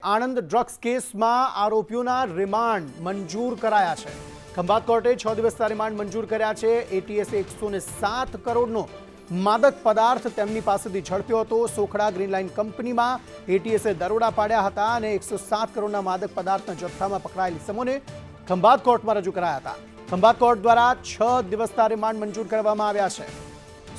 Anand drugs કેસમાં આરોપીઓના remand મંજૂર કરાયા છે। ખંભાત કોર્ટે 6 દિવસના રિમાન્ડ મંજૂર કર્યા છે। એટીએસે 107 કરોડનો માદક પદાર્થ તેમની પાસેથી ઝડપ્યો હતો। સોખડા ગ્રીન લાઇન કંપનીમાં એટીએસે દરોડા પાડ્યા હતા અને 107 કરોડના માદક પદાર્થના જથ્થામાં પકડાયેલ ઇસમોને ખંભાત કોર્ટમાં રજૂ કરાયા હતા। ખંભાત કોર્ટ દ્વારા 6 દિવસના રિમાન્ડ મંજૂર કરવામાં આવ્યા છે।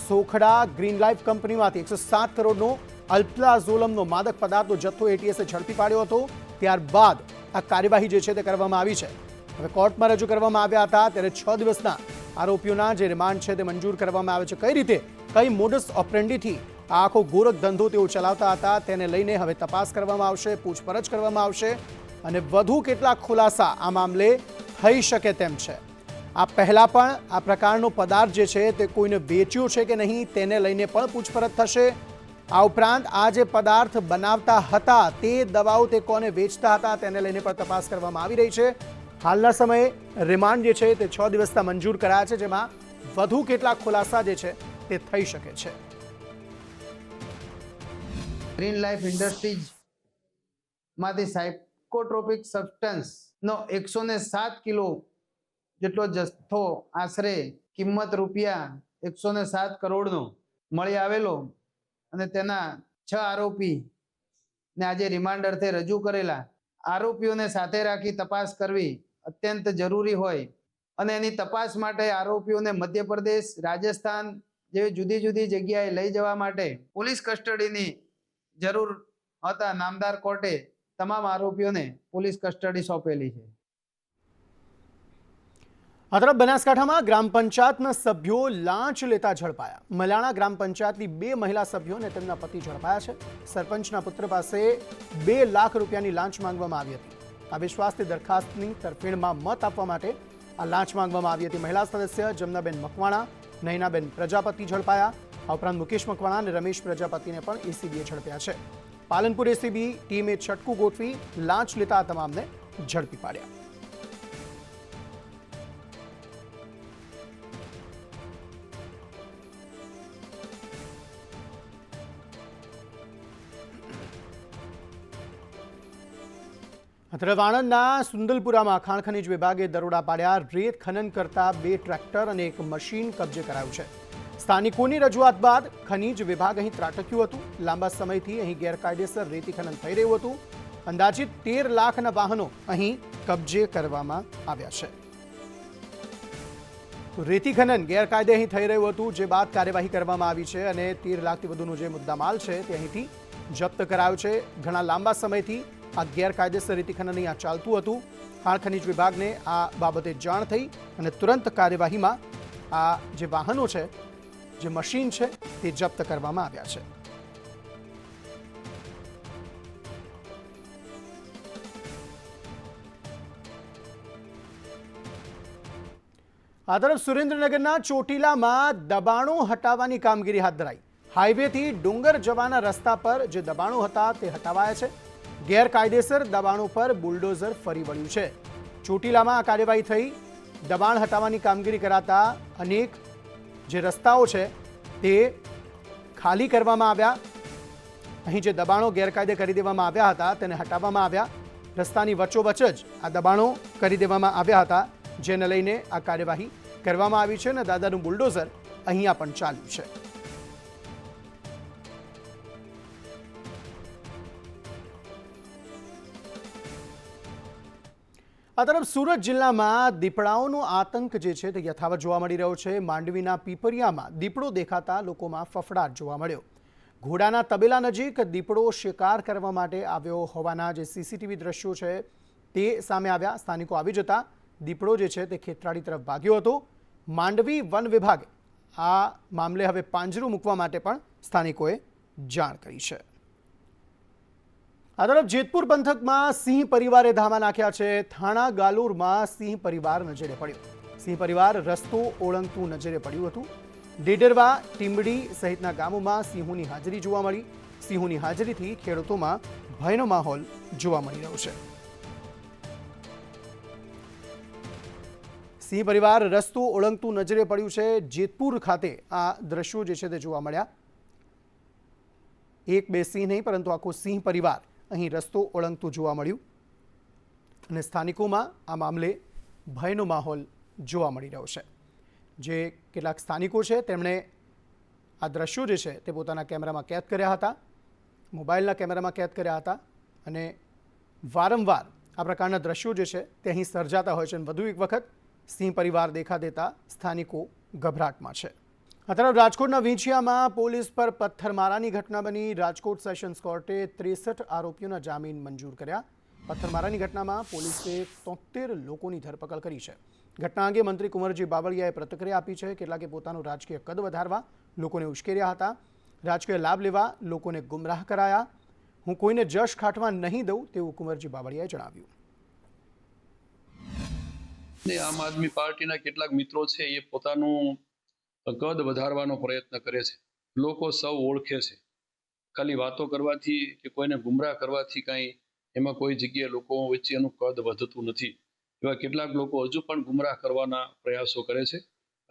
સોખડા ગ્રીન લાઇફ કંપનીમાંથી 107 કરોડનો અલ્પ્લાઝોલમનો માદક પદાર્થનો જથ્થો એટીએસે ઝડપી પાડ્યો હતો। ત્યારબાદ આ કાર્યવાહી જે છે તે કરવામાં આવી છે। હવે કોર્ટમાં રજૂ કરવામાં આવ્યા હતા ત્યારે 6 દિવસના આરોપીઓના જે રિમાન્ડ છે તે મંજૂર કરવામાં આવે છે। કઈ રીતે કઈ મોડસ ઓપરેન્ડીથી આ આખો ગોરખ ધંધો તેઓ ચલાવતા હતા તેને લઈને હવે તપાસ કરવામાં આવશે, પૂછપરછ કરવામાં આવશે અને વધુ કેટલાક ખુલાસા આ મામલે થઈ શકે તેમ છે। આ પહેલા પણ આ પ્રકારનો પદાર્થ જે છે તે કોઈને વેચ્યો છે કે નહીં તેને લઈને પણ પૂછપરછ થશે। આ ઉપરાંત આ જે પદાર્થ બનાવતા હતા તે દવાઓ તે કોને વેચતા હતા તેને લઈને પણ તપાસ કરવામાં આવી રહી છે। હાલના સમયે રિમાન્ડ જે છે તે 6 દિવસના મંજૂર કરાયા છે, જેમાં વધુ કેટલાક ખુલાસા જે છે તે થઈ શકે છે। ગ્રીન લાઇફ ઇન્ડસ્ટ્રીઝ માંથી સાયકોટ્રોપિક સબસ્ટન્સનો 107 કિલો જેટલો જથ્થો આશરે કિંમત રૂપિયા 107 કરોડનો મળી આવેલો અને તેના 6 આરોપી ને આજે રિમાન્ડ અર્થે રજૂ કરેલા આરોપીઓને સાથે રાખી તપાસ કરવી અત્યંત જરૂરી હોય અને એની તપાસ માટે આરોપીઓને મધ્યપ્રદેશ, રાજસ્થાન જેવી જુદી જુદી જગ્યાએ લઈ જવા માટે પોલીસ કસ્ટડીની જરૂર હતા। નામદાર કોર્ટે તમામ આરોપીઓને પોલીસ કસ્ટડી સોંપેલી છે। આ તરફ બનાસકાંઠામાં ગ્રામ પંચાયતના સભ્યો લાંચ લેતા ઝડપાયા। મલાણા ગ્રામ પંચાયતની 2 મહિલા સભ્યો અને તેમના પતિ ઝડપાયા છે। સરપંચના પુત્ર પાસે 2 લાખ રૂપિયાની લાંચ માંગવામાં આવી હતી। આ વિશ્વાસની દરખાસ્તની તરફેણમાં મત આપવા માટે આ લાંચ માંગવામાં આવી હતી। મહિલા સદસ્ય જમનાબેન મકવાણા, નયનાબેન પ્રજાપતિ ઝડપાયા। આ ઉપરાંત મુકેશ મકવાણા અને રમેશ પ્રજાપતિને પણ એસીબીએ ઝડપ્યા છે। પાલનપુર એસીબી ટીમે છટકું ગોઠવી લાંચ લેતા તમામને ઝડપી પાડ્યા। તરફ આણંદના સુંદલપુરામાં ખાણ ખનીજ વિભાગે દરોડા પાડ્યા। રેત ખનન કરતા 2 ટ્રેક્ટર અને 1 મશીન કબજે કરાયું છે। સ્થાનિકોની રજૂઆત બાદ ખનીજ વિભાગ અહીં ત્રાટક્યું હતું। લાંબા સમયથી અહીં ગેરકાયદેસર રેતી ખનન થઈ રહ્યું હતું। અંદાજિત 13 લાખના વાહનો અહીં કબજે કરવામાં આવ્યા છે। રેતી ખનન ગેરકાયદે અહીં થઈ રહ્યું હતું, જે બાદ કાર્યવાહી કરવામાં આવી છે અને 13 લાખથી વધુનો જે મુદ્દામાલ છે તે અહીંથી જપ્ત કરાયો છે। ઘણા લાંબા સમયથી આ ગેરકાયદેસર રેતી ખનન અહીંયા ચાલતું હતું। ખાણ ખનીજ વિભાગને આ બાબતે જાણ થઈ અને તુરંત કાર્યવાહીમાં આ જે વાહનો છે, જે મશીન છે તે જપ્ત કરવામાં આવ્યા છે। આ તરફ સુરેન્દ્રનગરના ચોટીલામાં દબાણો હટાવવાની કામગીરી હાથ ધરાઈ। હાઈવેથી ડુંગર જવાના રસ્તા પર જે દબાણો હતા તે હટાવાયા છે। ગેરકાયદેસર દબાણો પર બુલડોઝર ફરી વળ્યું છે। ચોટીલામાં આ કાર્યવાહી થઈ। દબાણ હટાવવાની કામગીરી કરાતા અનેક જે રસ્તાઓ છે તે ખાલી કરવામાં આવ્યા। અહીં જે દબાણો ગેરકાયદે કરી દેવામાં આવ્યા હતા તેને હટાવવામાં આવ્યા। રસ્તાની વચ્ચોવચ્ચ જ આ દબાણો કરી દેવામાં આવ્યા હતા, જેને લઈને આ કાર્યવાહી કરવામાં આવી છે અને દાદાનું બુલડોઝર અહીંયા પણ ચાલ્યું છે। આ તરફ સુરત જિલ્લામાં દીપડાઓનો આતંક જે છે તે યથાવત જોવા મળી રહ્યો છે। માંડવીના પીપરિયામાં દીપડો દેખાતા લોકોમાં ફફડાટ જોવા મળ્યો। ઘોડાના તબેલા નજીક દીપડો શિકાર કરવા માટે આવ્યો હોવાના જે સીસીટીવી દ્રશ્યો છે તે સામે આવ્યા। સ્થાનિકો આવી જતા દીપડો જે છે તે ખેતરાડી તરફ ભાગ્યો હતો। માંડવી વન વિભાગે આ મામલે હવે પાંજરું મૂકવા માટે પણ સ્થાનિકોએ જાણ કરી છે। આ તરફ જેતપુર પંથકમાં સિંહ પરિવારે ધામા નાખ્યા છે। થાણા ગાલુરમાં સિંહ પરિવાર નજરે પડ્યો। સિંહ પરિવાર રસ્તો ઓળંગતું નજરે પડ્યું હતું। ડેડરવા, ટીંબડી સહિતના ગામોમાં સિંહોની હાજરી જોવા મળી। સિંહોની હાજરીથી ખેડૂતોમાં ભયનો માહોલ જોવા મળી રહ્યો છે। સિંહ પરિવાર રસ્તો ઓળંગતું નજરે પડ્યું છે। જેતપુર ખાતે આ દ્રશ્યો જે છે તે જોવા મળ્યા। એક બે સિંહ નહીં પરંતુ આખો સિંહ પરિવાર અહીં રસ્તો ઓળંગતું જોવા મળ્યું અને સ્થાનિકોમાં આ મામલે ભયનો માહોલ જોવા મળી રહ્યો છે. જે કેટલાક સ્થાનિકો છે તેમણે આ દ્રશ્યો જે છે તે પોતાના કેમેરામાં કેદ કર્યા હતા, મોબાઈલના કેમેરામાં કેદ કર્યા હતા અને વારંવાર આ પ્રકારના દ્રશ્યો જે છે તે અહીં સર્જાતા હોય છે અને વધુ એક વખત સિંહ પરિવાર દેખા દેતા સ્થાનિકો ગભરાટમાં છે. આ તરફ રાજકોટના વિંછિયામાં પોલીસ પર પથ્થરમારાની ઘટના બની. રાજકોટ સેશન્સ કોર્ટે 63 આરોપીઓના જામીન મંજૂર કર્યા. પથ્થરમારાની ઘટનામાં પોલીસે 73 લોકોની ધરપકડ કરી છે. ઘટના અંગે મંત્રી કુંવરજી બાવળિયાએ પ્રતિક્રિયા આપી છે. કેટલાકે પોતાનું રાજકીય કદ વધારવા લોકોને ઉશ્કેર્યા હતા, રાજકીય લાભ લેવા લોકોને ગુમરાહ કરાયા. હું કોઈને જશ ખાટવા નહીં દઉં તેવું કુંવરજી બાવળિયાએ જણાવ્યું. આમ આદમી પાર્ટીના કેટલાક મિત્રો છે એ પોતાનું કદ વધારવાનો પ્રયત્ન કરે છે. લોકો સૌ ઓળખે છે. ખાલી વાતો કરવાથી કે કોઈને ગુમરાહ કરવાથી કાંઈ એમાં કોઈ જગ્યાએ લોકો વચ્ચે એનું કદ વધતું નથી. એવા કેટલાક લોકો હજુ પણ ગુમરાહ કરવાના પ્રયાસો કરે છે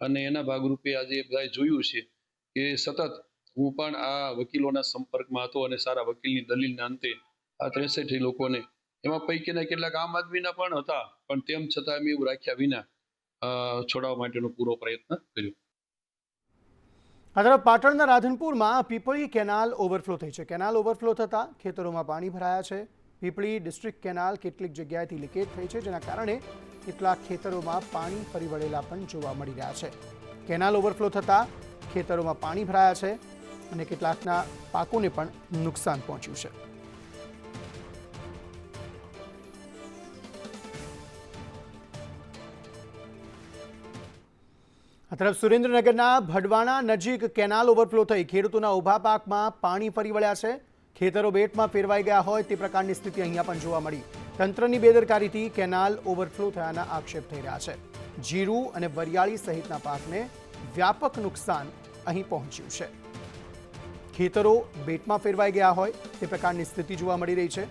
અને એના ભાગરૂપે આજે બધાએ જોયું છે કે સતત હું પણ આ વકીલોના સંપર્કમાં હતો અને સારા વકીલની દલીલના અંતે આ 63 લોકોને, એમાં પૈકીના કેટલાક આમ આદમીના પણ હતા, પણ તેમ છતાં અમે એવું રાખ્યા વિના છોડાવવા માટેનો પૂરો પ્રયત્ન કર્યો. આ તરફ પાટણના રાધનપુરમાં પીપળી કેનાલ ઓવરફ્લો થઈ છે. કેનાલ ઓવરફ્લો થતાં ખેતરોમાં પાણી ભરાયા છે. પીપળી ડિસ્ટ્રિક્ટ કેનાલ કેટલીક જગ્યાએથી લીકેજ થઈ છે, જેના કારણે કેટલાક ખેતરોમાં પાણી ફરી વળેલા પણ જોવા મળી રહ્યા છે. કેનાલ ઓવરફ્લો થતાં ખેતરોમાં પાણી ભરાયા છે અને કેટલાકના પાકોને પણ નુકસાન પહોંચ્યું છે. આ તરફ સુરેન્દ્રનગરના ભડવાણા નજીક કેનાલ ઓવરફ્લો થઈ ખેડૂતોના ઊભા પાકમાં પાણી ફરી વળ્યા છે. ખેતરો બેટમાં ફેરવાઈ ગયા હોય તે પ્રકારની સ્થિતિ અહીંયા પણ જોવા મળી. તંત્રની બેદરકારીથી કેનાલ ઓવરફ્લો થયાના આક્ષેપ થઈ રહ્યા છે. જીરું અને વરિયાળી સહિતના પાકને વ્યાપક નુકસાન અહીં પહોંચ્યું છે. ખેતરો બેટમાં ફેરવાઈ ગયા હોય તે પ્રકારની સ્થિતિ જોવા મળી રહી છે.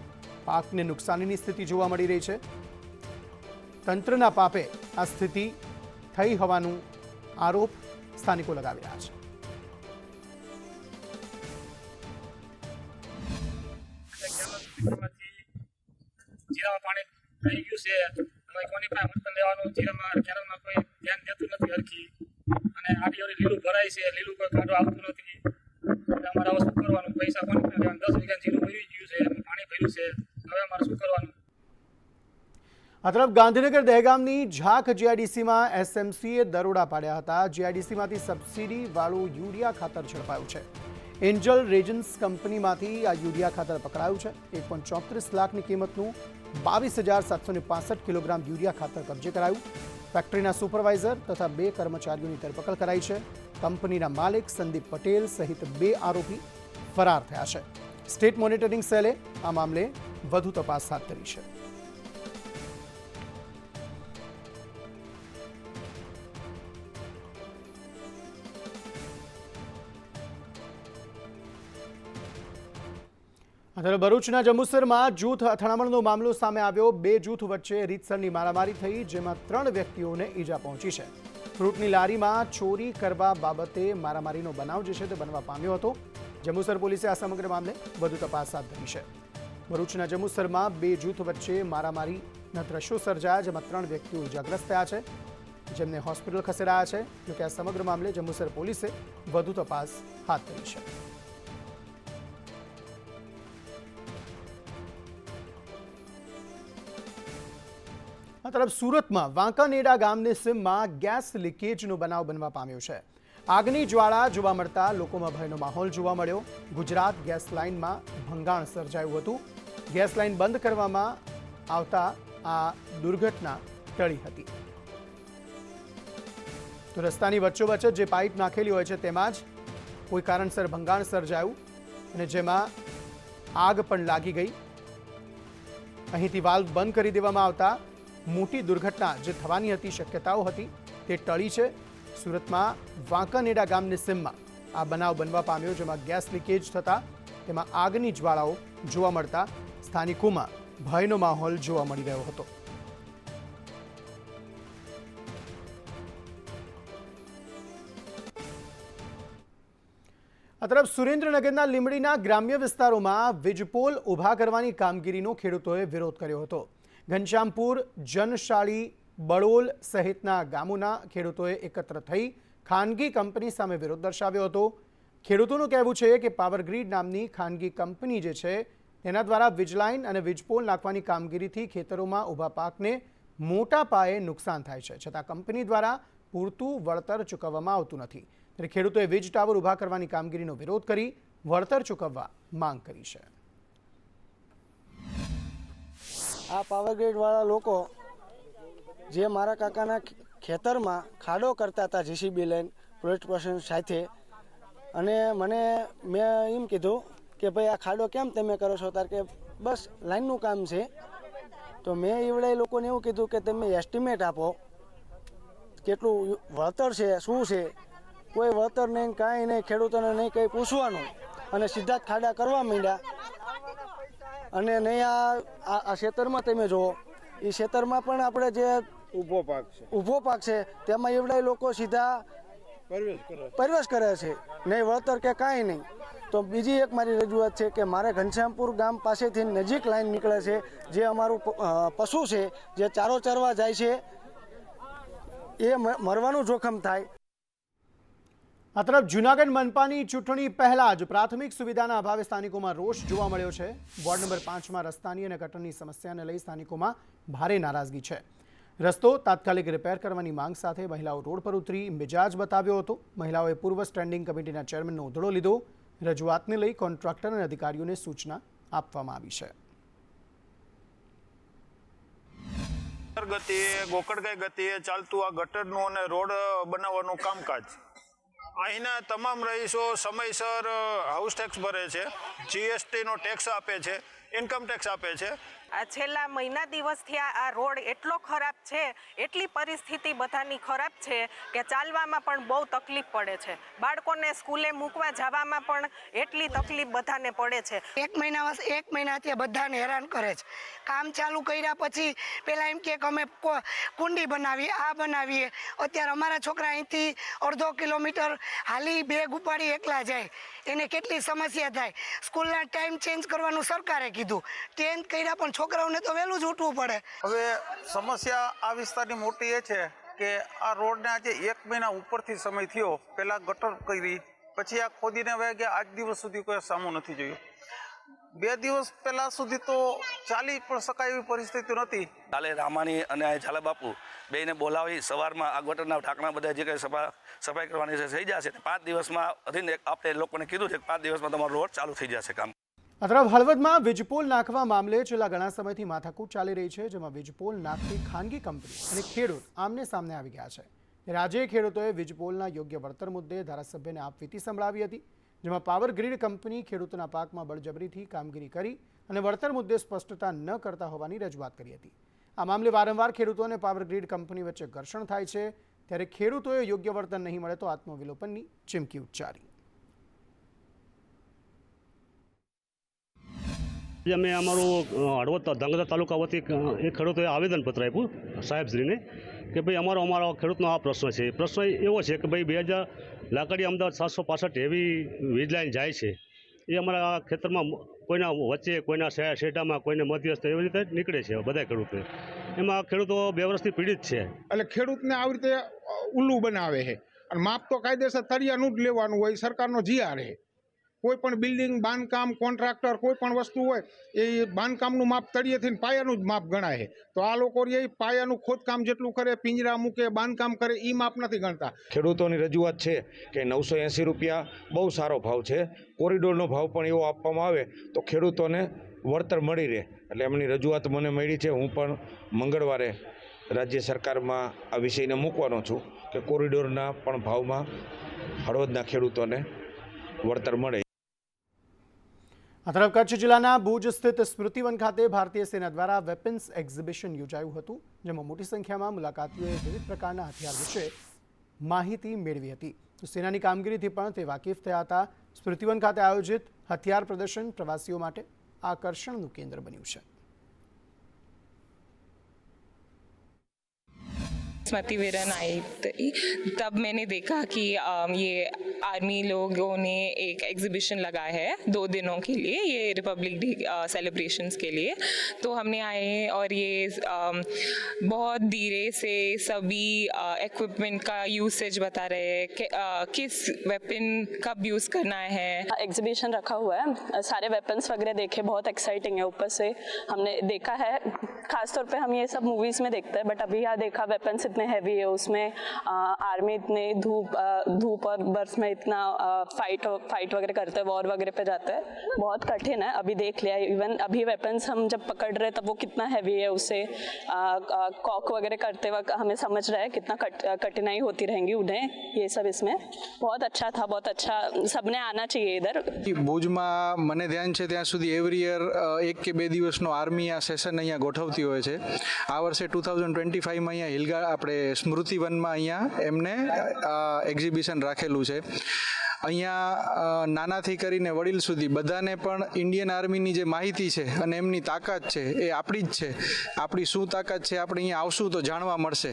પાકને નુકસાનીની સ્થિતિ જોવા મળી રહી છે. તંત્રના પાપે આ સ્થિતિ થઈ હોવાનું આરોપ સ્થાનિકો લગાવી રહ્યા છે. જીરામાં પાણી થઈ ગયું છે. હવે કોની પાસે મતલબ લેવાનું? જીરામાં કેનાલમાં કોઈ ધ્યાન દેતું નથી હરખી અને આડી ઓડી લીલું ભરાય છે, લીલું કોઈ કાઢવા આવતું નથી. અમારે હવે શું કરવાનું? પૈસા કોની પાસે લેવાનું? 10 વીઘા જીરું ભરી ગયું છે, એમાં પાણી ભર્યું છે. હવે અમારે શું કરવાનું? આ તરફ ગાંધીનગર દહેગામની ઝાક જીઆઈડીસીમાં એસએમસીએ દરોડા પાડ્યા હતા. જીઆઈડીસીમાંથી સબસિડીવાળું યુરિયા ખાતર ઝડપાયું છે. એન્જલ રેજન્સ કંપનીમાંથી આ યુરિયા ખાતર પકડાયું છે. 1.34 લાખની કિંમતનું 22,765 કિલોગ્રામ યુરિયા ખાતર કબજે કરાયું. ફેક્ટરીના સુપરવાઇઝર તથા 2 કર્મચારીઓની ધરપકડ કરાઈ છે. કંપનીના માલિક સંદીપ પટેલ સહિત 2 આરોપી ફરાર થયા છે. સ્ટેટ મોનિટરિંગ સેલે આ મામલે વધુ તપાસ હાથ ધરી છે. ભરૂચના જંબુસરમાં જૂથ અથડામણનો મામલો સામે આવ્યો. 2 જૂથ વચ્ચે રીતસરની મારામારી થઈ, જેમાં 3 વ્યક્તિઓને ઈજા પહોંચી છે. ફ્રૂટની લારીમાં ચોરી કરવા બાબતે મારામારીનો બનાવ જે છે તે બનવા પામ્યો હતો. જંબુસર પોલીસે આ સમગ્ર મામલે વધુ તપાસ હાથ ધરી છે. ભરૂચના જંબુસરમાં 2 જૂથ વચ્ચે મારામારીના દ્રશ્યો સર્જાયા, જેમાં 3 વ્યક્તિઓ ઈજાગ્રસ્ત થયા છે, જેમને હોસ્પિટલ ખસેડાયા છે. જોકે આ સમગ્ર મામલે જંબુસર પોલીસે વધુ તપાસ હાથ ધરી છે. આ તરફ સુરતમાં વાંકાનેડા ગામની સીમમાં ગેસ લીકેજનો બનાવ બનવા પામ્યો છે. આગની જ્વાળા જોવા મળતા લોકોમાં ભયનો માહોલ જોવા મળ્યો. ગુજરાત ગેસ લાઇનમાં ભંગાણ સર્જાયું હતું. ગેસ લાઇન બંધ કરવામાં આવતા આ દુર્ઘટના ટળી હતી. તો રસ્તાની વચ્ચોવચ્ચ જે પાઇપ નાખેલી હોય છે તેમાં જ કોઈ કારણસર ભંગાણ સર્જાયું અને જેમાં આગ પણ લાગી ગઈ. અહીંથી વાલ્વ બંધ કરી દેવામાં આવતા મોટી દુર્ઘટના જે થવાની હતી, શક્યતાઓ હતી, તે ટળી છે. સુરતમાં વાંકાનેડા ગામની સીમમાં આ બનાવ બનવા પામ્યો, જેમાં ગેસ લીકેજ થતા તેમાં આગની જ્વાળાઓ જોવા મળતા સ્થાનિકોમાં ભયનો માહોલ જોવા મળી રહ્યો હતો. આ તરફ સુરેન્દ્રનગરના લીંબડીના ગ્રામ્ય વિસ્તારોમાં વીજપોલ ઊભા કરવાની કામગીરીનો ખેડૂતોએ વિરોધ કર્યો હતો. ઘનશ્યામપુર, જનશાળી, બળોલ સહિતના ગામોના ખેડૂતોએ એકત્ર થઈ ખાનગી કંપની સામે વિરોધ દર્શાવ્યો હતો. ખેડૂતોનું કહેવું છે કે પાવરગ્રીડ નામની ખાનગી કંપની જે છે તેના દ્વારા વીજલાઇન અને વીજપોલ નાખવાની કામગીરીથી ખેતરોમાં ઊભા પાકને મોટા પાયે નુકસાન થાય છે, છતાં કંપની દ્વારા પૂરતું વળતર ચૂકવવામાં આવતું નથી. ત્યારે ખેડૂતોએ વીજ ટાવર ઊભા કરવાની કામગીરીનો વિરોધ કરી વળતર ચૂકવવા માંગ કરી છે. આ પાવરગ્રીડવાળા લોકો જે મારા કાકાના ખેતરમાં ખાડો કરતા હતા JCB લઈને પ્રોજેક્ટ પર્સન સાથે, અને મેં એમ કીધું કે ભાઈ આ ખાડો કેમ તમે કરો છો? તાર કે બસ લાઈનનું કામ છે. તો મેં એવડે લોકોને એવું કીધું કે તમે એસ્ટિમેટ આપો, કેટલું વળતર છે, શું છે. કોઈ વળતર નહીં, કાંઈ નહીં, ખેડૂતોને નહીં કંઈ પૂછવાનું, અને સીધા જ ખાડા કરવા માંડ્યા. અને નહીં આ ખેતરમાં તમે જુઓ, એ ખેતરમાં પણ આપણે જે ઊભો પાક છે તેમાં એવડાય લોકો સીધા પરવેશ કરે છે, નહીં વળતર કે કાંઈ નહીં. તો બીજી એક મારી રજૂઆત છે કે મારે ઘનશ્યામપુર ગામ પાસેથી નજીક લાઈન નીકળે છે, જે અમારું પશુ છે જે ચારો ચરવા જાય છે, એ મરવાનું જોખમ થાય. આ તરફ જૂનાગઢ મનપાની ચૂંટણી પહેલા જ પ્રાથમિક સુવિધાના અભાવે સ્થાનિકોમાં રોષ જોવા મળ્યો છે. વોર્ડ નંબર 5માં રસ્તાની અને ગટરની સમસ્યાને લઈ સ્થાનિકોમાં ભારે નારાજગી છે. રસ્તો તાત્કાલિક રિપેર કરવાની માંગ સાથે મહિલાઓ રોડ પર ઉતરી મિજાજ બતાવ્યો હતો. મહિલાઓએ પૂર્વ સ્ટેન્ડિંગ કમિટીના ચેરમેનનો ઉધડો લીધો. રજૂઆતને લઈ કોન્ટ્રાક્ટર અને અધિકારીઓને સૂચના આપવામાં આવી છે. ગતિએ ગોકળગાય ગતિએ ચાલતું આ ગટરનું અને રોડ બનાવવાનું કામકાજ, અહીંના તમામ રહીશો સમયસર હાઉસ ટેક્સ ભરે છે, GSTનો ટેક્સ આપે છે, ઇન્કમ ટેક્સ આપે છે. છેલ્લા મહિના દિવસથી આ રોડ એટલો ખરાબ છે, એટલી પરિસ્થિતિ બધાની ખરાબ છે કે ચાલવામાં પણ બહુ તકલીફ પડે છે. બાળકોને સ્કૂલે મૂકવા જવામાં પણ એટલી તકલીફ બધાને પડે છે. એક મહિનાથી બધાને હેરાન કરે છે. કામ ચાલુ કર્યા પછી પહેલાં એમ કે અમે કુંડી બનાવીએ, આ બનાવીએ. અત્યારે અમારા છોકરા અહીંથી અડધો કિલોમીટર હાલી બેગ ઉપાડી એકલા જાય, એને કેટલી સમસ્યા થાય. સ્કૂલના ટાઈમ ચેન્જ કરવાનું સરકારે કીધું, ચેન્જ કર્યા પણ છોકરાઓને તો વહેલું જ ઉઠવું પડે. હવે સમસ્યા આ વિસ્તારની મોટી એ છે કે આ રોડને આજે 1 મહિના ઉપરથી સમય થયો. પહેલાં ગટર કરી, પછી આ ખોદીને વહી ગયા, આજ દિવસ સુધી કોઈ સામું નથી જોયું. 2 દિવસ પહેલાં સુધી તો ચાલી પણ શકાય એવી પરિસ્થિતિ નહોતી. કાલે રામાણી અને ઝાલા બાપુ બેને બોલાવી સવારમાં આ ગટરના ઢાંકણા બધા જે કંઈ સફાઈ કરવાની છે થઈ જશે. 5 દિવસમાં આપણે લોકોને કીધું છે કે 5 દિવસમાં તમારો રોડ ચાલુ થઈ જશે કામ. આ તરફ હળવદમાં વીજપોલ નાખવા મામલે છેલ્લા ઘણા સમયથી માથાકૂટ ચાલી રહી છે, જેમાં વીજપોલ નાખતી ખાનગી કંપની અને ખેડૂત આમને સામને આવી ગયા છે. ત્યારે આજે ખેડૂતોએ વીજપોલના યોગ્ય વળતર મુદ્દે ધારાસભ્યને આપવીતી સંભળાવી હતી, જેમાં પાવર ગ્રીડ કંપની ખેડૂતોના પાકમાં બળજબરીથી કામગીરી કરી અને વળતર મુદ્દે સ્પષ્ટતા ન કરતા હોવાની રજૂઆત કરી હતી. આ મામલે વારંવાર ખેડૂતો અને પાવર ગ્રીડ કંપની વચ્ચે ઘર્ષણ થાય છે. ત્યારે ખેડૂતોએ યોગ્ય વળતર નહીં મળે તો આત્મવિલોપનની ચીમકી ઉચ્ચારી. અમે અમારું હળવદ ધંગધર તાલુકા વતી એક ખેડૂતોએ આવેદનપત્ર આપ્યું સાહેબશ્રીને કે ભાઈ અમારો ખેડૂતનો આ પ્રશ્ન છે. પ્રશ્ન એવો છે કે ભાઈ 2000 લાકડી અમદાવાદ 765 હેવી વીજ લાઈન જાય છે, એ અમારા ખેતરમાં કોઈના વચ્ચે, કોઈના શેઢામાં, કોઈને મધ્યસ્થ એવી રીતે નીકળે છે બધા ખેડૂતો. એમાં ખેડૂતો 2 વર્ષથી પીડિત છે. એટલે ખેડૂતને આવી રીતે ઉલ્લુ બનાવે છે. અને માપ તો કાયદેસર તળિયાનું જ લેવાનું હોય, સરકારનો GR છે. કોઈ પણ બિલ્ડિંગ બાંધકામ કોન્ટ્રાક્ટર કોઈ પણ વસ્તુ હોય એ બાંધકામનું માપ તળિયેથી પાયાનું જ માપ ગણાય છે. તો આ લોકો એ પાયાનું ખોદકામ જેટલું કરે, પિંજરા મૂકે, બાંધકામ કરે, એ માપ નથી ગણતા. ખેડૂતોની રજૂઆત છે કે 980 રૂપિયા બહુ સારો ભાવ છે, કોરિડોરનો ભાવ પણ એવો આપવામાં આવે તો ખેડૂતોને વળતર મળી રહે. એટલે એમની રજૂઆત મને મળી છે. હું પણ મંગળવારે રાજ્ય સરકારમાં આ વિષયને મૂકવાનો છું કે કોરિડોરના પણ ભાવમાં હળવદના ખેડૂતોને વળતર મળે. આ તરફ કચ્છ જિલ્લાના ભુજ સ્થિત સ્મૃતિવન ખાતે ભારતીય સેના દ્વારા વેપન્સ એક્ઝિબિશન યોજાયું હતું, જેમાં મોટી સંખ્યામાં મુલાકાતીઓએ વિવિધ પ્રકારના હથિયાર વિશે માહિતી મેળવી હતી. તો સેનાની કામગીરીથી પણ તે વાકેફ થયા હતા. સ્મૃતિવન ખાતે આયોજિત હથિયાર પ્રદર્શન પ્રવાસીઓ માટે આકર્ષણનું કેન્દ્ર બન્યું છે. स्मृति वीरन आई थी, तब मैंने देखा कि ये आर्मी लोगों ने एक एग्जीबिशन लगाया है 2 दिनों के लिए, ये रिपब्लिक डे सेलिब्रेशंस के लिए। तो हमने आए और ये बहुत धीरे से सभी इक्विपमेंट का यूसेज बता रहे हैं कि किस वेपन कब यूज़ करना है। एग्जीबिशन रखा हुआ है, सारे वेपन्स वगैरह देखे, बहुत एक्साइटिंग है। ऊपर से हमने देखा है, खासतौर पे हम ये सब मूवीज़ में देखते हैं, बट अभी यहाँ देखा वेपन्स इतने हैवी है, उसमें आर्मी इतने धूप और बर्फ में इतना फाइट वगैरह करते हैं, वॉर वगैरह पे जाते हैं, बहुत कठिन है। अभी देख लिया, इवन अभी वेपन्स हम जब पकड़ रहे तब वो कितना हैवी है, उससे कॉक वगैरह करते वक्त हमें समझ रहा है कितना कठिनाई होती रहेंगी उन्हें। ये सब इसमें बहुत अच्छा था, बहुत अच्छा, सबने आना चाहिए इधर। ભુજમાં મને ધ્યાન છે ત્યાં સુધી એવરી યર 1 કે 2 દિવસનો આર્મી આ સેશન અહીંયા ગોઠવતી હોય છે। આ વર્ષે 2025માં અહીંયા હિલગા આપણે સ્મૃતિવનમાં અહીંયા એમને એક્ઝિબિશન રાખેલું છે। અહીંયા નાનાથી કરીને વડીલ સુધી બધાને પણ ઇન્ડિયન આર્મીની જે માહિતી છે અને એમની તાકાત છે એ આપણી જ છે। આપણી શું તાકાત છે આપણે અહીંયા આવશું તો જાણવા મળશે।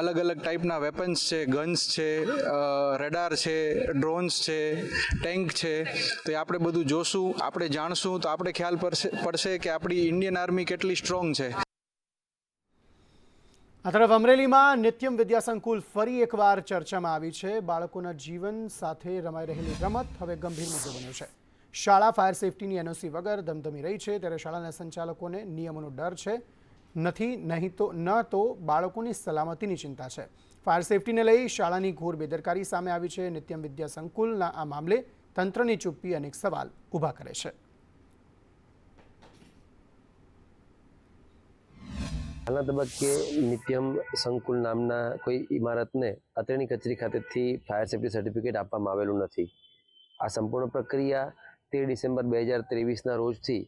અલગ અલગ ટાઈપના વેપન્સ છે, ગન્સ છે, રેડાર છે, ડ્રોન્સ છે, ટેન્ક છે, તો એ આપણે બધું જોશું, આપણે જાણશું તો આપણે ખ્યાલ પડશે કે આપણી ઇન્ડિયન આર્મી કેટલી સ્ટ્રોંગ છે। આ તરફ અમરેલીમાં નિત્યમ વિદ્યા સંકુલ ફરી એકવાર ચર્ચામાં આવી છે। બાળકોના જીવન સાથે રમાઈ રહેલી રમત હવે ગંભીર મુદ્દો બન્યો છે। શાળા ફાયર સેફટીની એનઓસી વગર ધમધમી રહી છે, ત્યારે શાળાના સંચાલકોને નિયમોનો ડર છે નથી, ન તો બાળકોની સલામતીની ચિંતા છે। ફાયર સેફટીને લઈ શાળાની ઘોર બેદરકારી સામે આવી છે। નિત્યમ વિદ્યા સંકુલના આ મામલે તંત્રની ચૂપ્પી અનેક સવાલ ઊભા કરે છે। હાલના તબક્કે નિત્યમ સંકુલ નામના કોઈ ઇમારતને અત્રેની કચેરી ખાતેથી ફાયર સેફ્ટી સર્ટિફિકેટ આપવામાં આવેલું નથી। આ સંપૂર્ણ પ્રક્રિયા 13 ડિસેમ્બર 2023ના રોજથી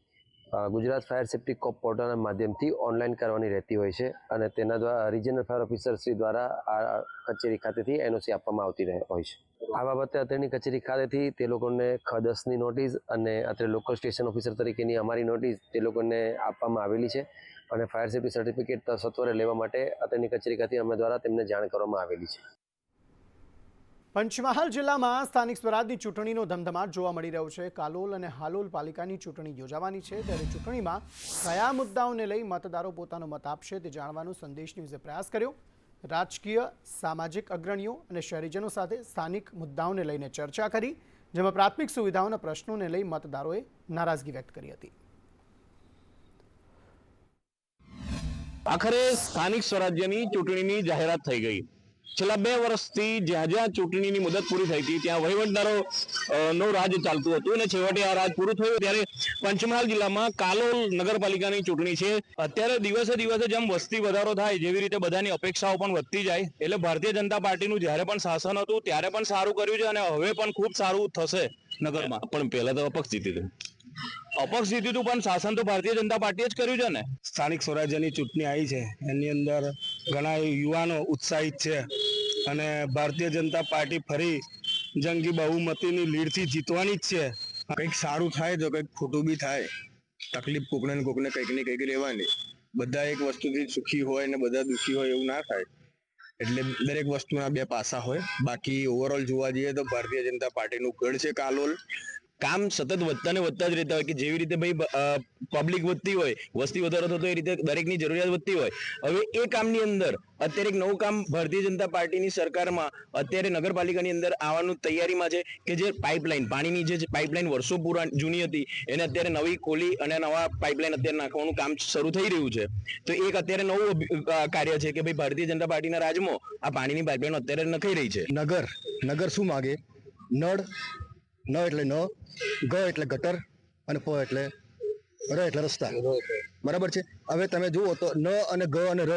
ગુજરાત ફાયર સેફ્ટી કોપ પોર્ટલના માધ્યમથી ઓનલાઈન કરવાની રહેતી હોય છે અને તેના દ્વારા રિજનલ ફાયર ઓફિસર શ્રી દ્વારા આ કચેરી ખાતેથી એનઓસી આપવામાં આવતી હોય છે। આ બાબતે અત્રેની કચેરી ખાતેથી તે લોકોને ખ10ની નોટિસ અને અત્રે લોકલ સ્ટેશન ઓફિસર તરીકેની અમારી નોટિસ તે લોકોને આપવામાં આવેલી છે અને ફાયર સેફ્ટી સર્ટિફિકેટ સત્વરે લેવા માટે અત્રેની કચેરી ખાતે અમે દ્વારા તેમને જાણ કરવામાં આવેલી છે। પંચમહાલ જિલ્લામાં સ્થાનિક સ્વરાજની ચૂંટણીનો ધમધમાટ જોવા મળી રહ્યો છે। કાલોલ અને હાલોલ પાલિકાની ચૂંટણી યોજાવાની છે, ત્યારે ચૂંટણીમાં કયા મુદ્દાઓને લઈ મતદારો પોતાનો મત આપશે તે જાણવાનો સંદેશ ન્યૂઝે પ્રયાસ કર્યો। રાજકીય, સામાજિક અગ્રણીઓ અને શહેરીજનો સાથે સ્થાનિક મુદ્દાઓને લઈને ચર્ચા કરી, જેમાં પ્રાથમિક સુવિધાઓના પ્રશ્નોને લઈ મતદારોએ નારાજગી વ્યક્ત કરી હતી। આખરે સ્થાનિક સ્વરાજ્યની ચૂંટણીની જાહેરાત થઈ ગઈ। છેલ્લા 2 વર્ષથી જ્યાં જ્યાં ચૂંટણીની મુદત પૂરી થઈ હતી ત્યાં વહીવટદારો નો રાજ ચાલતું હતું અને છેવટે આ રાજ પૂરું થયું ત્યારે પંચમહાલ જિલ્લામાં કાલોલ નગરપાલિકાની ચૂંટણી છે। અત્યારે દિવસે દિવસે જેમ વસ્તી વધારો થાય જેવી રીતે બધાની અપેક્ષાઓ પણ વધતી જાય, એટલે ભારતીય જનતા પાર્ટીનું જ્યારે પણ શાસન હતું ત્યારે પણ સારું કર્યું છે અને હવે પણ ખૂબ સારું થશે નગરમાં। પણ પહેલા તો અપક્ષ જીત્યું હતું પણ શાસન તો ભારતીય જનતા પાર્ટીએ જ કર્યું છે ને। સ્થાનિક સ્વરાજ્યની ચૂંટણી આવી છે, એની અંદર ઘણા યુવાનો ઉત્સાહિત છે અને ભારતીય જનતા પાર્ટી ફરી જંગી બહુમતીની લીડથી જીતવાની જ છે। કંઈક સારું થાય તો કંઈક ખોટું બી થાય, તકલીફ કોકને ને કોકને કંઈક ને કંઈક રહેવાની। બધા એક વસ્તુથી સુખી હોય ને બધા દુઃખી હોય એવું ના થાય, એટલે દરેક વસ્તુના 2 પાસા હોય। બાકી ઓવરઓલ જોવા જઈએ તો ભારતીય જનતા પાર્ટીનું ગઢ છે કાલોલ। કામ સતત વધતા ને વધતા જ રહેતા હોય કે જેવી રીતે ભાઈ પબ્લિક વધતી હોય, વસ્તી વધારો થતો એ રીતે દરેકની જરૂરિયાત વધતી હોય। હવે એ કામની અંદર અત્યારે એક નવું કામ ભારતીય જનતા પાર્ટીની સરકારમાં અત્યારે નગરપાલિકાની અંદર આવવાનું તૈયારીમાં છે કે જે પાઇપલાઇન, પાણીની જે પાઇપલાઇન વર્ષો જૂની હતી એને અત્યારે નવી ખોલી અને નવા પાઇપલાઇન અત્યારે નાખવાનું કામ શરૂ થઈ રહ્યું છે। તો એક અત્યારે નવું કાર્ય છે કે ભાઈ ભારતીય જનતા પાર્ટીના રાજમાં આ પાણીની પાઇપલાઇન અત્યારે નખાઈ રહી છે। નગર શું માગે? નળ, ન એટલે ન, ગ એટલે ગટર અને પ એટલે રસ્તા, બરાબર છે। હવે તમે જુઓ તો ન અને ગ અને ર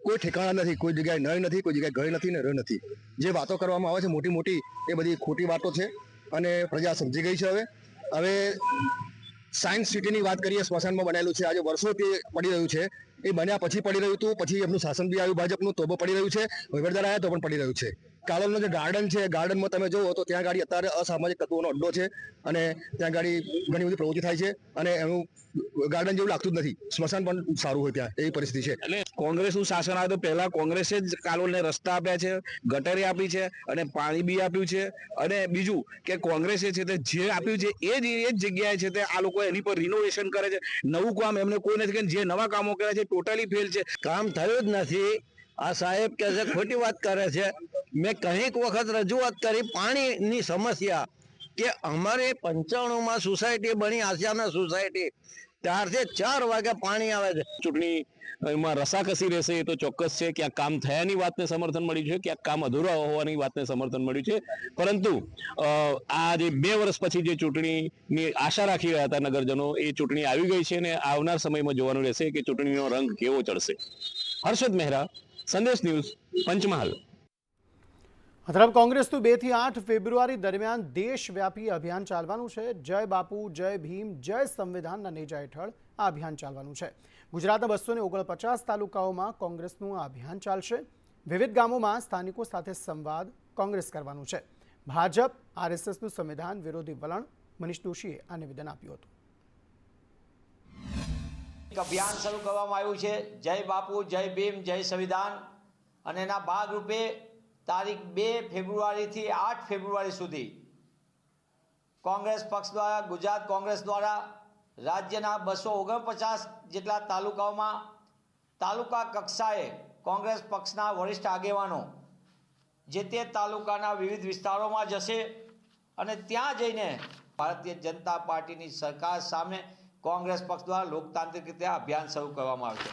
કોઈ ઠેકાણા નથી, કોઈ જગ્યાએ નય નથી, કોઈ જગ્યાએ ગ નથી ને ર નથી। જે વાતો કરવામાં આવે છે મોટી મોટી એ બધી ખોટી વાતો છે અને પ્રજા સમજી ગઈ છે। હવે સાયન્સ સિટીની વાત કરીએ, સ્મશાનમાં બનાવેલું છે, આજે વર્ષોથી પડી રહ્યું છે એ બન્યા પછી પડી રહ્યું હતું, પછી એમનું શાસન બી આવ્યું ભાજપનું તો પડી રહ્યું છે, વહીવટદાર આવ્યા તો પણ પડી રહ્યું છે. કાલોલનો જે ગાર્ડન છે, ગાર્ડનમાં તમે જુઓ તો ત્યાં ગાડી અત્યારે અસામાજિક તત્વોનો અડ્ડો છે અને ત્યાં ગાડી ઘણી બધી પ્રવૃત્તિ થાય છે અને એનું ગાર્ડન જેવું લાગતું જ નથી. સ્મશાન પણ સારું હોય ત્યાં, એવી પરિસ્થિતિ છે. એટલે કોંગ્રેસનું શાસન આવે તો પહેલા કોંગ્રેસે જ કાલોલને રસ્તા આપ્યા છે, ગટરે આપી છે અને પાણી બી આપ્યું છે. અને બીજું કે કોંગ્રેસે છે તે જે આપ્યું છે એ જ જગ્યાએ છે તે આ લોકો એની પર રિનોવેશન કરે છે. નવું કામ એમને કોઈ નથી કે જે નવા કામો કરે છે ટોટલી ફેલ છે. કામ થયું જ નથી. આ સાહેબ કે છે ખોટી વાત કરે છે. મેં કંઈક વખત રજૂઆત કરી પાણીની સમસ્યા કે અમારે 95માં સોસાયટી બની, આશિયાના સોસાયટી, ત્યારથી 4 વાગે પાણી આવે છે. ચૂંટણી એમાં રસાકસી રહેશે એ તો ચોક્કસ છે. ક્યાંક કામ થયાની વાતને સમર્થન મળ્યું છે, ક્યાંક કામ અધૂરા હોવાની વાતને સમર્થન મળ્યું છે. પરંતુ આ જે 2 વર્ષ પછી જે ચૂંટણીની આશા રાખી રહ્યા હતા નગરજનો, એ ચૂંટણી આવી ગઈ છે અને આવનાર સમયમાં જોવાનું રહેશે કે ચૂંટણીનો રંગ કેવો ચડશે. હર્ષદ મહેરા, સંદેશ ન્યૂઝ, પંચમહાલ. તરફ કોંગ્રેસનું 2 થી 8 ફેબ્રુઆરી દરમિયાન દેશવ્યાપી અભિયાન ચાલવાનું છે. જય બાપુ, જય ભીમ, જય સંવિધાનના નેજા હેઠળ આ અભિયાન ચાલવાનું છે. ગુજરાતના 249 તાલુકાઓમાં કોંગ્રેસનું આ અભિયાન ચાલશે. વિવિધ ગામોમાં સ્થાનિકો સાથે સંવાદ કોંગ્રેસ કરવાનું છે. ભાજપ આરએસએસનું સંવિધાન વિરોધી વલણ, મનીષ દોશીએ આ નિવેદન આપ્યું હતું. અભિયાન શરૂ કરવામાં આવ્યું છે, જય બાપુ, જય ભીમ, જય સંવિધાન, અને એના ભાગરૂપે તારીખ 2 ફેબ્રુઆરીથી 8 ફેબ્રુઆરી સુધી કોંગ્રેસ પક્ષ દ્વારા, ગુજરાત કોંગ્રેસ દ્વારા રાજ્યના 249 જેટલા તાલુકાઓમાં તાલુકા કક્ષાએ કોંગ્રેસ પક્ષના વરિષ્ઠ આગેવાનો જે તે તાલુકાના વિવિધ વિસ્તારોમાં જશે અને ત્યાં જઈને ભારતીય જનતા પાર્ટીની સરકાર સામે કોંગ્રેસ પક્ષ દ્વારા લોકતાંત્રિક રીતે અભિયાન શરૂ કરવામાં આવશે.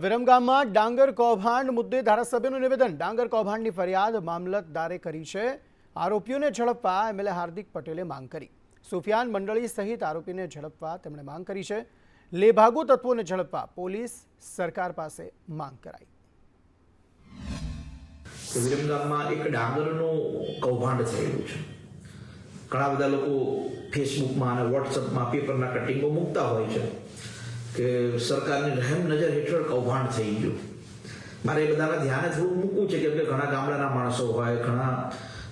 વિરમગામમાં ડાંગર કૌભાંડ મુદ્દે ધારાસભ્યનું નિવેદન. ડાંગર કૌભાંડની ફરિયાદ મામલતદારે કરી છે. આરોપીઓને ઝડપવા એમએલએ હાર્દિક પટેલે માંગ કરી. સુફિયાન મંડળી સહિત આરોપીને ઝડપવા તેમણે માંગ કરી છે. લેભાગુ તત્વોને ઝડપવા પોલીસ સરકાર પાસે માંગ કરાઈ. વિરમગામમાં એક ડાંગરનું કૌભાંડ થયેલું છે. ઘણા બધા લોકો ફેસબુકમાં અને વોટ્સઅપમાં પેપરના કટિંગો મૂકતા હોય છે કે સરકારની રહેમ નજર હેઠળ કૌભાંડ થઈ ગયું. મારે એ બધાના ધ્યાને થોડું મૂકવું છે કેમ કે ઘણા ગામડાના માણસો હોય, ઘણા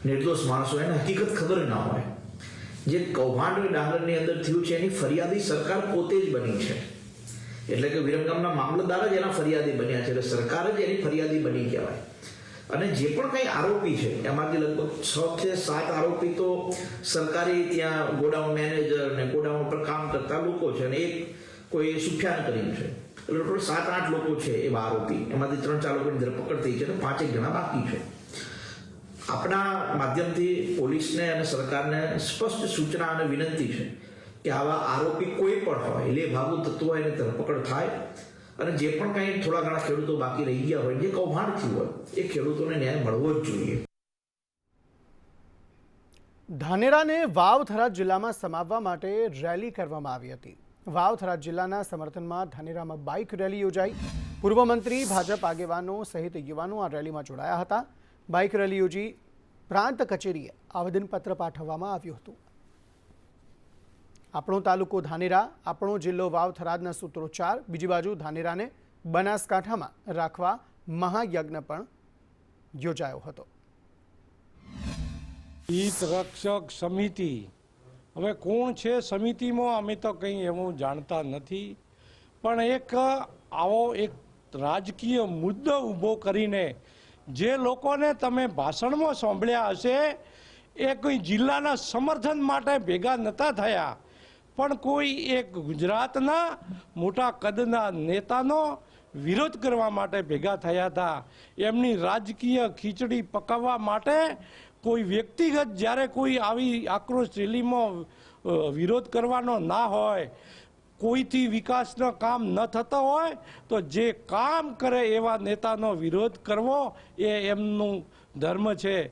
નિર્દોષ માણસો હોય, એને હકીકત ખબર ના હોય. જે કૌભાંડ ડાંગરની અંદર થયું છે એની ફરિયાદી સરકાર પોતે જ બની છે. એટલે કે વિરમગામના મામલતદાર જ એના ફરિયાદી બન્યા છે, એટલે સરકાર જ એની ફરિયાદી બની કહેવાય. અને જે પણ કંઈ આરોપી છે એમાંથી લગભગ 6 કે 7 આરોપી તો સરકારી ત્યાં ગોડાઉન મેનેજર ને ગોડાઉન પર કામ કરતા લોકો છે અને એક કોઈ સુફિયાન કરીને છે. એટલે ટોટલ 7-8 લોકો છે એવા આરોપી. એમાંથી 3-4 લોકોની ધરપકડ થઈ છે અને 5-1 જણા બાકી છે. આપણા માધ્યમથી પોલીસને અને સરકારને સ્પષ્ટ સૂચના અને વિનંતી છે કે આવા આરોપી કોઈ પણ હોય, લેભાગુ તત્વો એની ધરપકડ થાય અને જે પણ કંઈ થોડા ઘણા ખેડૂતો બાકી રહી ગયા હોય, જે કૌભાંડ થયું હોય, એ ખેડૂતોને ન્યાય મળવો જ જોઈએ. ધાનેરાને વાવ થરાદ જિલ્લામાં સમાવવા માટે રેલી કરવામાં આવી હતી. વાવ થરાદ જિલ્લાના સમર્થનમાં ધાનેરામાં બાઇક રેલી યોજાઈ. પૂર્વ મંત્રી, ભાજપ આગેવાનો સહિત યુવાનો આ રેલીમાં જોડાયા હતા. બાઇક રેલી યોજી પ્રાંત કચેરીએ આવેદનપત્ર પાઠવવામાં આવ્યું હતું. આપણો તાલુકો ધાનેરા, આપણો જિલ્લો વાવ થરાદના સૂત્રોચ્ચાર. બીજી બાજુ ધાનેરાને બનાસકાંઠામાં રાખવા મહાયજ્ઞ પણ યોજાયો હતો. હિત રક્ષક સમિતિ, હવે કોણ છે સમિતિમાં અમે તો કંઈ એવું જાણતા નથી, પણ એક આવો એક રાજકીય મુદ્દો ઊભો કરીને જે લોકોને તમે ભાષણમાં સાંભળ્યા હશે એ કોઈ જિલ્લાના સમર્થન માટે ભેગા નહોતા થયા, પણ કોઈ એક ગુજરાતના મોટા કદના નેતાનો વિરોધ કરવા માટે ભેગા થયા હતા. એમની રાજકીય ખીચડી પકાવવા માટે કોઈ વ્યક્તિગત જ્યારે કોઈ આવી આક્રોશ રેલીમાં વિરોધ કરવાનો ના હોય, કોઈથી વિકાસનો કામ ન થતો હોય તો જે કામ કરે એવા નેતાનો વિરોધ કરવો એ એમનું ધર્મ છે.